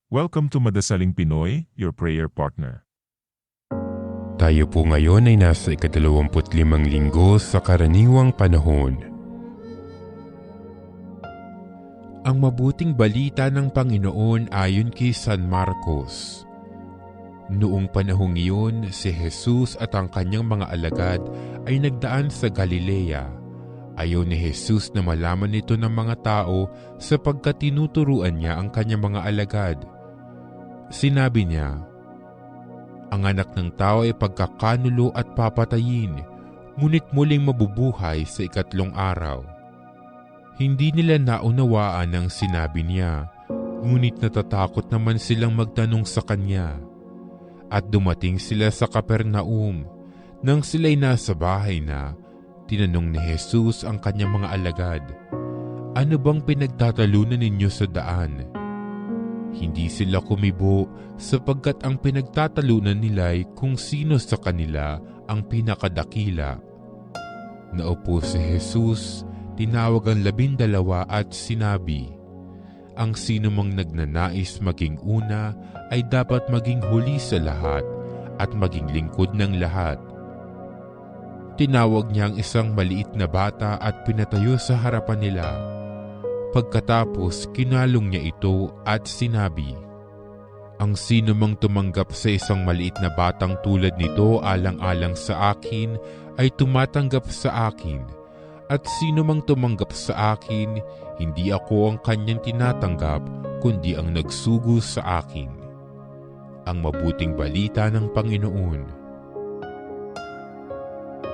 Welcome to Madasaling Pinoy, your prayer partner. Tayo po ngayon ay nasa 25 linggo sa karaniwang panahon. Ang mabuting balita ng Panginoon ayon kay San Marcos. Noong panahong iyon, si Jesus at ang kanyang mga alagad ay nagdaan sa Galilea. Ayaw ni Jesus na malaman ito ng mga tao sapagkat tinuturuan niya ang kanyang mga alagad. Sinabi niya, "Ang anak ng tao ay pagkakanulo at papatayin, ngunit muling mabubuhay sa ikatlong araw." Hindi nila naunawaan ang sinabi niya, ngunit natatakot naman silang magtanong sa kanya. At dumating sila sa Capernaum. Nang sila'y nasa bahay na, tinanong ni Jesus ang kanyang mga alagad, "Ano bang pinagtatalunan ninyo sa daan?" Hindi sila kumibo sapagkat ang pinagtatalunan nila ay kung sino sa kanila ang pinakadakila. Naupo si Jesus, tinawag ang 12 at sinabi, "Ang sino mang nagnanais maging una ay dapat maging huli sa lahat at maging lingkod ng lahat." Tinawag niya ang isang maliit na bata at pinatayo sa harapan nila. Pagkatapos, kinalong niya ito at sinabi, "Ang sino mang tumanggap sa isang maliit na batang tulad nito alang-alang sa akin ay tumatanggap sa akin. At sino mang tumanggap sa akin, hindi ako ang kanyang tinatanggap, kundi ang nagsugo sa akin." Ang mabuting balita ng Panginoon.